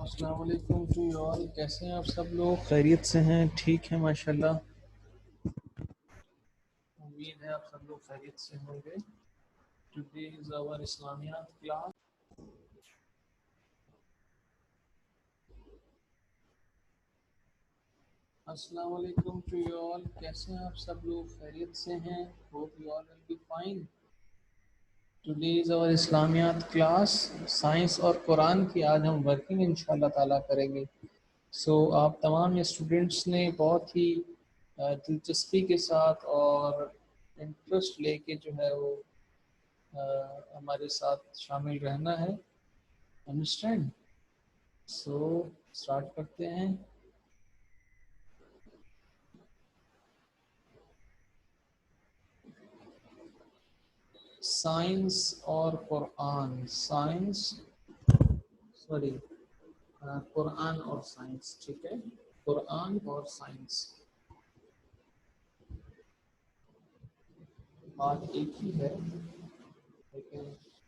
السلام علیکم to you all, کیسے ہیں آپ سب لوگ؟ خیریت سے ہیں؟ ٹھیک ہے ماشاءاللہ، امید ہے آپ سب لوگ خیریت سے ہوں گے۔ ٹوڈے از آور اسلامیات کلاس۔ السلام علیکم ٹو یو آل، کیسے ہیں آپ سب لوگ؟ خیریت سے ہیں؟ Hope you all will be fine. Today is our اسلامیات کلاس، سائنس اور قرآن کی آج ہم ورکنگ انشاءاللہ تعالیٰ کریں گے۔ آپ تمام اسٹوڈنٹس نے بہت ہی دلچسپی کے ساتھ اور انٹرسٹ لے کے جو ہے وہ ہمارے ساتھ شامل رہنا ہے، انڈرسٹینڈ؟ اسٹارٹ کرتے ہیں۔ سائنس اور قرآن، قرآن اور سائنس، ٹھیک ہے، قرآن اور سائنس بات ایک ہی ہے، لیکن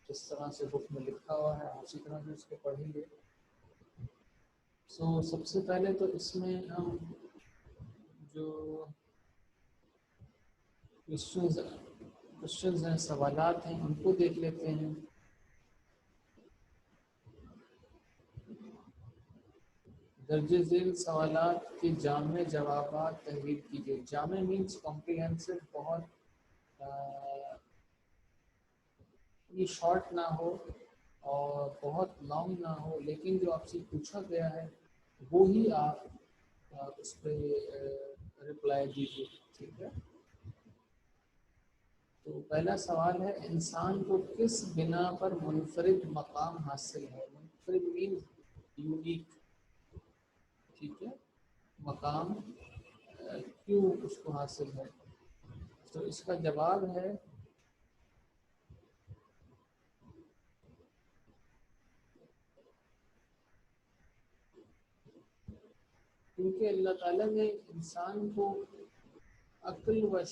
جس طرح سے بک میں لکھا ہوا ہے اسی طرح سے اس کو پڑھیں گے۔ سب سے پہلے تو اس میں ہم جو کوشچنز ہیں، سوالات ہیں، ان کو دیکھ لیتے ہیں۔ درج ذیل سوالات کے جامع جوابات تحریر کیجیے۔ جامع مینس کمپریہنسو، بہت یہ شارٹ نہ ہو اور بہت لانگ نہ ہو، لیکن جو آپ سے پوچھا گیا ہے وہی آپ اس پہ رپلائی دیجیے، ٹھیک ہے۔ تو پہلا سوال ہے، انسان کو کس بنا پر منفرد مقام حاصل ہے؟ منفرد مینس یونیک، ٹھیک ہے، مقام کیوں اس کو حاصل ہے؟ تو اس کا جواب ہے کیونکہ اللہ تعالیٰ نے انسان کو عقل و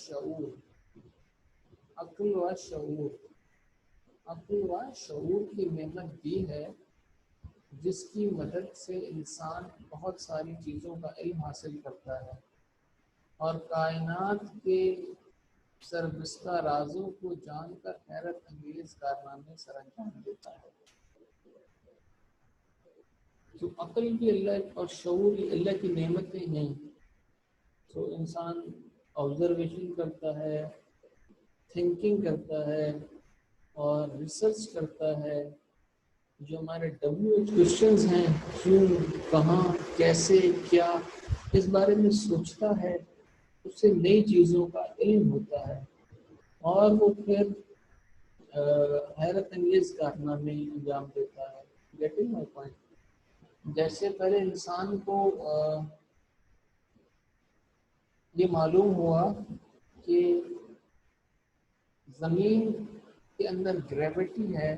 شعور کی نعمت دی ہے، جس کی مدد سے انسان بہت ساری چیزوں کا علم حاصل کرتا ہے اور کائنات کے سربستہ رازوں کو جان کر حیرت انگیز کارنامے سر انجام دیتا ہے۔ تو عقل بھی اللہ اور شعور بھی اللہ کی نعمتیں ہیں۔ تو انسان آبزرویشن کرتا ہے، تھنکنگ کرتا ہے اور ریسرچ کرتا ہے۔ جو ہمارے کوشچنز ہیں، کیوں، کہاں، کیسے، کیا، اس بارے میں سوچتا ہے، اس سے نئی چیزوں کا علم ہوتا ہے اور وہ پھر حیرت انگیز کارنامے انجام دیتا ہے۔ Getting my point? جیسے پہلے انسان کو یہ معلوم ہوا کہ زمین کے اندر گریوٹی ہے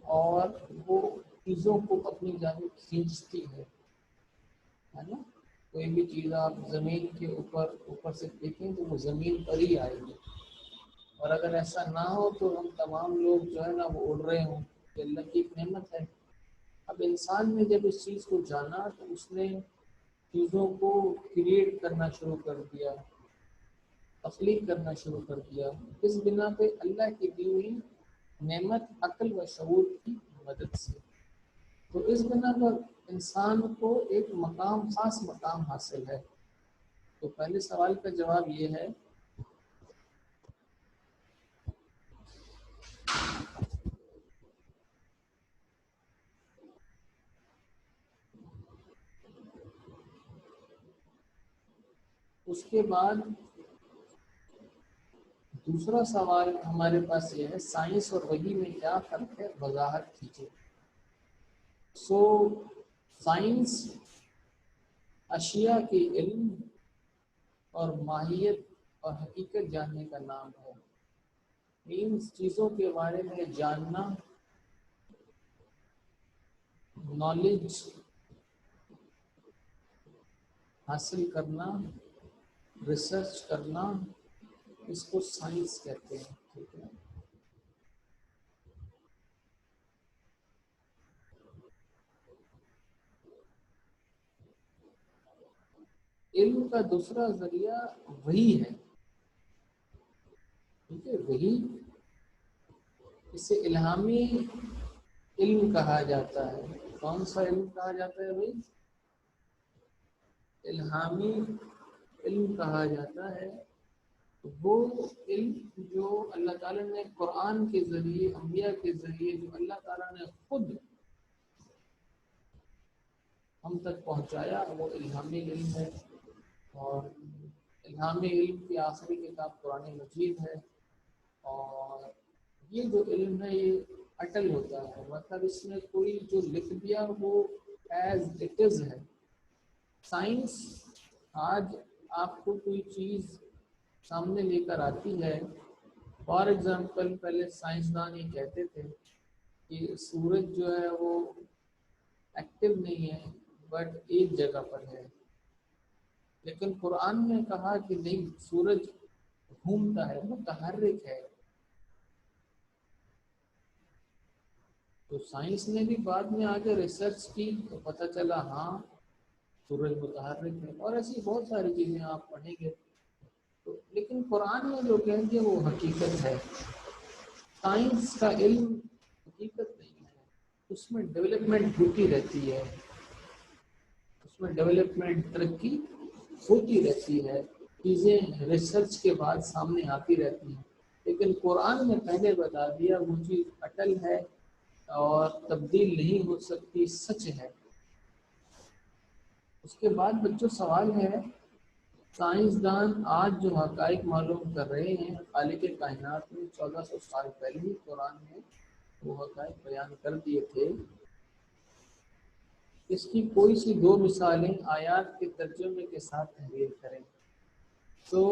اور وہ چیزوں کو اپنی جانب کھینچتی ہے نا؟ کوئی بھی چیز آپ زمین کے اوپر سے دیکھیں تو وہ زمین پر ہی آئے گی، اور اگر ایسا نہ ہو تو ہم تمام لوگ جو ہے نا وہ اڑ رہے ہوں، یہ اللہ کی ایک نعمت ہے۔ اب انسان نے جب اس چیز کو جانا تو اس نے چیزوں کو کریٹ کرنا شروع کر دیا، تخلیق کرنا شروع کر دیا، اس بنا پہ اللہ کی دی ہوئی نعمت عقل و شعور کی مدد سے۔ تو اس بنا پر انسان کو ایک خاص مقام حاصل ہے۔ تو پہلے سوال کا جواب یہ ہے اس کے بعد دوسرا سوال ہمارے پاس یہ ہے، سائنس اور وحی میں کیا فرق ہے؟ وضاحت کیجیے۔ سائنس اشیاء کے علم اور ماہیت اور حقیقت جاننے کا نام ہے۔ مینس چیزوں کے بارے میں جاننا، نالج حاصل کرنا، ریسرچ کرنا، اس کو سائنس کہتے ہیں، ٹھیک ہے۔ علم کا دوسرا ذریعہ وحی ہے، ٹھیک ہے، وحی، اسے الہامی علم کہا جاتا ہے۔ کون سا علم کہا جاتا ہے بھائی؟ الہامی علم کہا جاتا ہے۔ وہ علم جو اللہ تعالیٰ نے قرآن کے ذریعے، انبیاء کے ذریعے، جو اللہ تعالیٰ نے خود ہم تک پہنچایا، وہ الہامی علم ہے۔ اور الہامی علم کی آخری کتاب قرآن مجید ہے۔ اور یہ جو علم ہے یہ اٹل ہوتا ہے، مطلب اس میں کوئی جو لکھ دیا وہ ایز اٹ از ہے۔ سائنس آج آپ کو کوئی چیز سامنے لے کر آتی ہے، فار ایگزامپل پہلے سائنسدان یہ کہتے تھے کہ سورج جو ہے وہ ایکٹیو نہیں ہے بٹ ایک جگہ پر ہے، لیکن قرآن نے کہا کہ نہیں، سورج گھومتا ہے، متحرک ہے۔ تو سائنس نے بھی بعد میں آگے ریسرچ کی تو پتہ چلا ہاں سورج متحرک ہے، اور ایسی بہت ساری چیزیں آپ پڑھیں گے تو، لیکن قرآن میں جو کہیں گے وہ حقیقت ہے۔ سائنس کا علم حقیقت نہیں ہے، اس میں ڈیولپمنٹ ہوتی رہتی ہے، اس میں ڈیولپمنٹ، ترقی ہوتی رہتی ہے، چیزیں ریسرچ کے بعد سامنے آتی رہتی ہیں۔ لیکن قرآن نے پہلے بتا دیا وہ چیز اٹل ہے اور تبدیل نہیں ہو سکتی، سچ ہے۔ اس کے بعد بچوں سوال ہے، سائنسدان آج جو حقائق معلوم کر رہے ہیں، خالق کائنات نے 1400 سال پہلے ہی قرآن میں وہ حقائق بیان کر دیے تھے۔ اس کی کوئی سی دو مثالیں آیات کے ترجمے کے ساتھ تحریر کریں۔ تو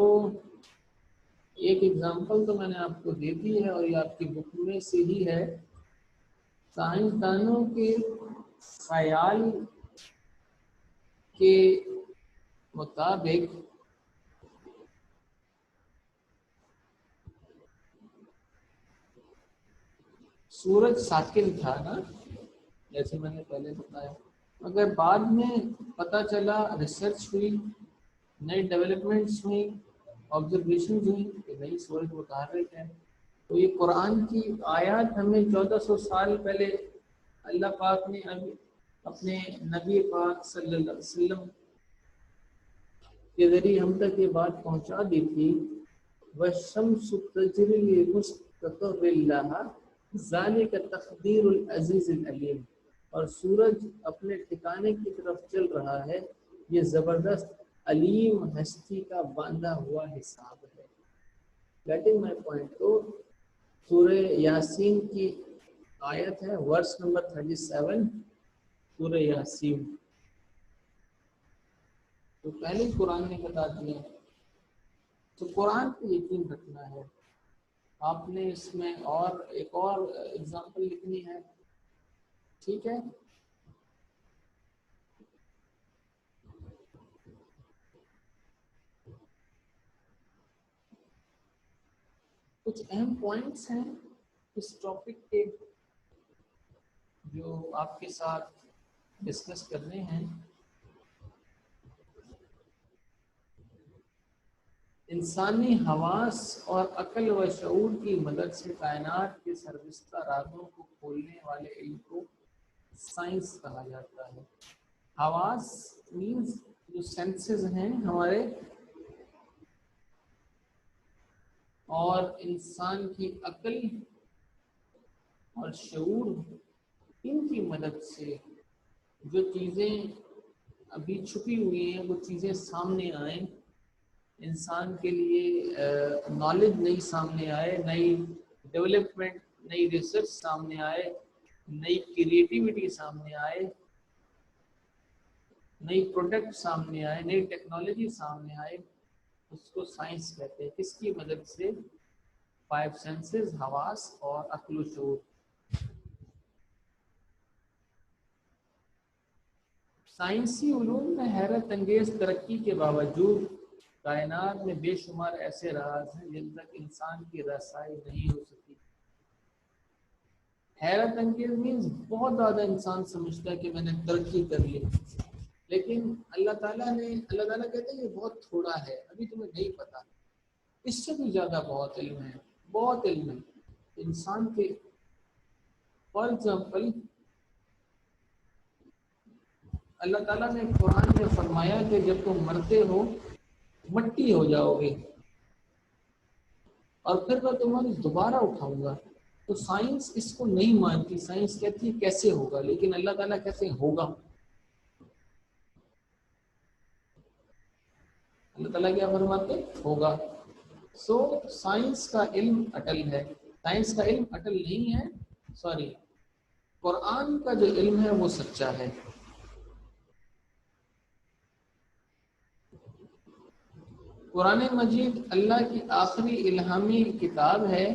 ایک ایگزامپل تو میں نے آپ کو دے دی ہے اور یہ آپ کی بک میں سے ہی ہے۔ سائنسدانوں کے خیال کے مطابق سورج ساکن تھا نا، جیسے میں نے پہلے بتایا، مگر بعد میں پتہ چلا، ریسرچ ہوئی، نئی ڈیولپمنٹس ہوئی، آبزرویشنز ہوئی کہ نہیں، سورج متحرک ہے۔ تو یہ قرآن کی آیات ہمیں 1400 سال پہلے اللہ پاک نے اپنے نبی پاک صلی اللہ علیہ وسلم کے ذریعے ہم تک یہ بات پہنچا دی تھی۔ وَالشَّمْسُ تَجْرِي لِمُسْتَقَرٍّ لَهَا ذَلِكَ تَقْدِيرُ الْعَزِيزِ الْعَلِيمِ، اور سورج اپنے ٹھکانے کی طرف چل رہا ہے، یہ زبردست علیم ہستی کا باندھا ہوا حساب ہے۔ Getting my point? تو سورہ یاسین کی آیت ہے، ورس نمبر 37، سورہ یاسین، تو پہلے ہی قرآن نے بتا دیا۔ تو قرآن پہ یقین رکھنا ہے۔ آپ نے اس میں اور ایک اور اگزامپل لکھنی ہے، ٹھیک ہے؟ کچھ اہم پوائنٹس ہیں اس ٹاپک کے جو آپ کے ساتھ ڈسکس کرنے ہیں۔ انسانی حواس اور عقل و شعور کی مدد سے کائنات کے سربستہ رازوں کو کھولنے والے علم کو سائنس کہا جاتا ہے۔ حواس مینز جو سینسز ہیں ہمارے، اور انسان کی عقل اور شعور، ان کی مدد سے جو چیزیں ابھی چھپی ہوئی ہیں وہ چیزیں سامنے آئیں، انسان کے لیے نالج نئی سامنے آئے، نئی ڈیولپمنٹ، نئی ریسرچ سامنے آئے، نئی کریٹیوٹی سامنے آئے، نئی پروڈکٹ سامنے آئے، نئی ٹیکنالوجی سامنے آئے، اس کو سائنس کہتے ہیں۔ کس کی مدد سے؟ 5 سینسز، حواس اور عقل و شعور۔ سائنسی علوم میں حیرت انگیز ترقی کے باوجود کائنات میں بے شمار ایسے راز ہیں جن تک انسان کی رسائی نہیں ہو سکی۔ حیرت انگیز مینز بہت زیادہ انسان سمجھتا ہے کہ میں نے ترقی کر لی، لیکن اللہ تعالیٰ کہتے ہیں یہ بہت تھوڑا ہے، ابھی تمہیں نہیں پتا، اس سے بھی زیادہ بہت علم ہے، بہت علم ہے انسان کے. فار ایگزامپل اللہ تعالیٰ نے قرآن میں فرمایا کہ جب تم مرتے ہو مٹی ہو جاؤ گے اور پھر میں تمہیں دوبارہ اٹھاؤں گا. تو سائنس اس کو نہیں مانتی، سائنس کہتی ہے کیسے ہوگا، لیکن اللہ تعالیٰ کہتے ہیں ہوگا. اللہ تعالیٰ کیا فرماتے ہوگا. سو سائنس کا علم اٹل ہے، سائنس کا علم اٹل نہیں ہے، سوری، قرآن کا جو علم ہے وہ سچا ہے. قرآن مجید اللہ کی آخری الہامی کتاب ہے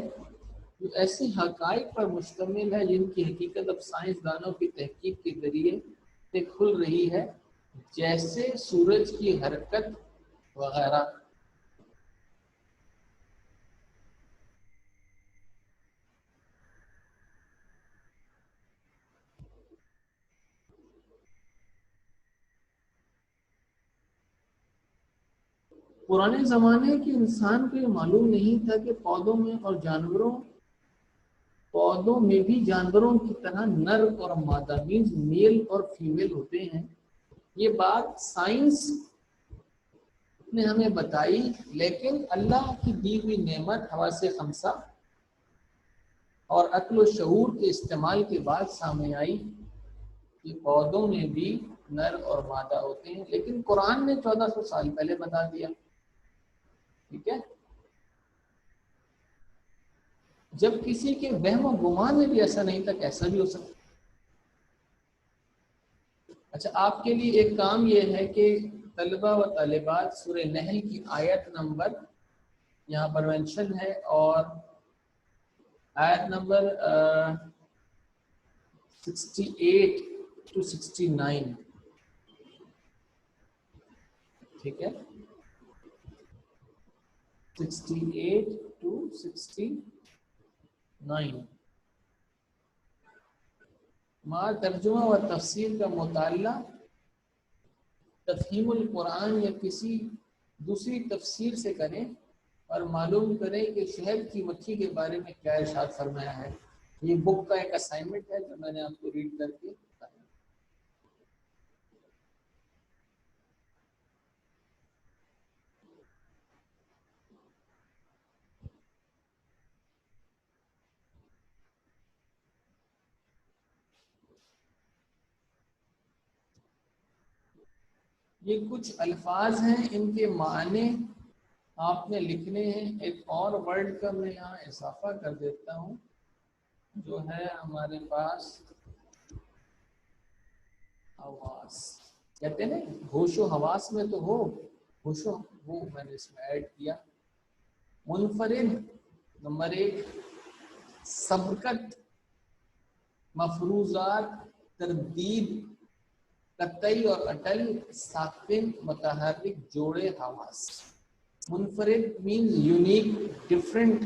جو ایسی حقائق پر مشتمل ہے جن کی حقیقت اب سائنسدانوں کی تحقیق کے ذریعے سے کھل رہی ہے، جیسے سورج کی حرکت وغیرہ. پرانے زمانے کے انسان کو یہ معلوم نہیں تھا کہ پودوں میں بھی جانوروں کی طرح نر اور مادہ مینز میل اور فیمیل ہوتے ہیں. یہ بات سائنس نے ہمیں بتائی، لیکن اللہ کی دی ہوئی نعمت حواس خمسہ اور عقل و شعور کے استعمال کے بعد سامنے آئی کہ پودوں میں بھی نر اور مادہ ہوتے ہیں. لیکن قرآن نے 1400 سال پہلے بتا دیا. ٹھیک ہے، جب کسی کے وہم و گمان میں بھی ایسا نہیں تھا، کیسا بھی ہو سکتا. اچھا، آپ کے لیے ایک کام یہ ہے کہ طلبہ و طالبات سورہ نحل کی آیت نمبر یہاں پر مینشن ہے، اور آیت نمبر 68 to 69. ٹھیک ہے، 68 to 69. مع ترجمہ و تفسیر کا مطالعہ تفہیم القرآن یا کسی دوسری تفسیر سے کریں اور معلوم کریں کہ شہد کی مکھی کے بارے میں کیا ارشاد فرمایا ہے. یہ بک کا ایک اسائنمنٹ ہے جو میں نے آپ کو ریڈ کر کے بتایا. یہ کچھ الفاظ ہیں، ان کے معنی آپ نے لکھنے ہیں. ایک اور ورڈ کا میں یہاں اضافہ کر دیتا ہوں جو ہے ہمارے پاس حواس. کہتے ہیں نا ہوش و حواس میں تو ہو، ہوش و وہ میں نے اس میں ایڈ کیا. منفرد نمبر 1، سبقت، مفروضات، تردید، قطعی اور اٹل، ساکن، متحرک، جوڑے حواس. منفرد مینز یونیک، ڈفرینٹ.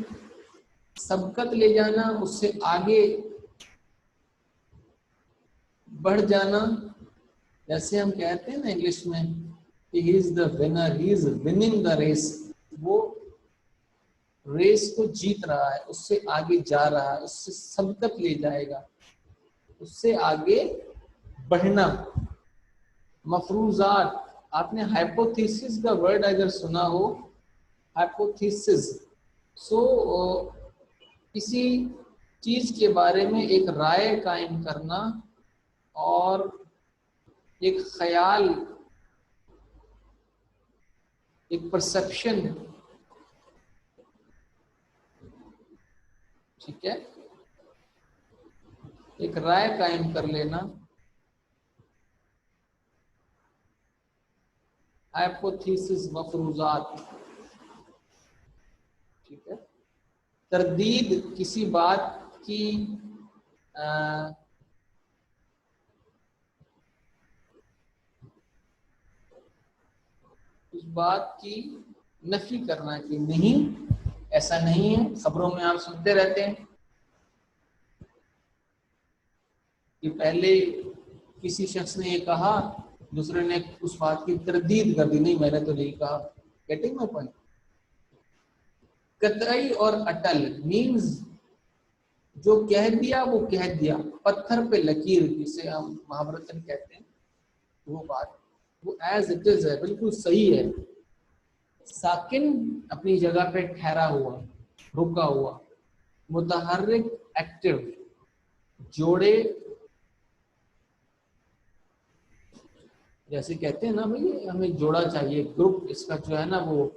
سبقت لے جانا، اس سے آگے بڑھ جانا، جیسے ہم کہتے ہیں نا انگلش میں کہ he is the winner, he is winning the race. وہ ریس کو جیت رہا ہے، اس سے آگے جا رہا ہے، اس سے سبقت لے جائے گا، اس سے آگے بڑھنا. مفروضات، آپ نے ہائپوتھیسس کا ورڈ اگر سنا ہو، ہائپوتھیسس، سو کسی چیز کے بارے میں ایک رائے قائم کرنا اور ایک خیال، ایک پرسپشن. ٹھیک ہے، ایک رائے قائم کر لینا، ہائپوتھیسس، مفروضات. ٹھیک ہے، تردید، کسی بات کی اس بات کی نفی کرنا کہ نہیں، ایسا نہیں ہے. خبروں میں آپ سنتے رہتے ہیں کہ پہلے کسی شخص نے یہ کہا دوسرے نے اس بات کی تردید کر دی، نہیں میں نے تو نہیں کہا. Getting my point. قطعی اور اٹل مینز جو کہہ دیا وہ کہہ دیا، پتھر پہ لکیر جسے ہم محاورتن کہتے ہیں، وہ بات وہ ایز اٹ از ہے، بالکل صحیح ہے. ساکن اپنی جگہ پہ ٹھہرا ہوا، رکا ہوا. متحرک ایکٹیو، جوڑے جیسے کہتے ہیں نا بھائی ہمیں جوڑا چاہیے، گروپ اس کا جو ہے نا وہ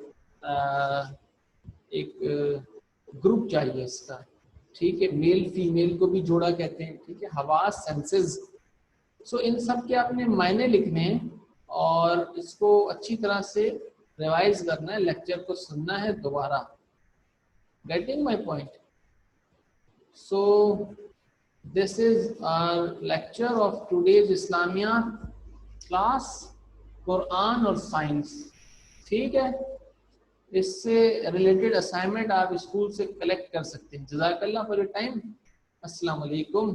ایک گروپ چاہیے اس کا. ٹھیک ہے، میل فیمیل کو بھی جوڑا کہتے ہیں. ٹھیک ہے، حواس سینسز. سو ان سب کے آپ نے معنی لکھنے ہیں اور اس کو اچھی طرح سے ریوائز کرنا ہے، لیکچر کو سننا ہے دوبارہ. Getting my point. So this is our lecture of today's اسلامیہ کلاس، قرآن اور سائنس. ٹھیک ہے، اس سے ریلیٹڈ اسائنمنٹ آپ اسکول سے کلیکٹ کر سکتے ہیں. جزاک اللہ فار یور ٹائم. السلام علیکم.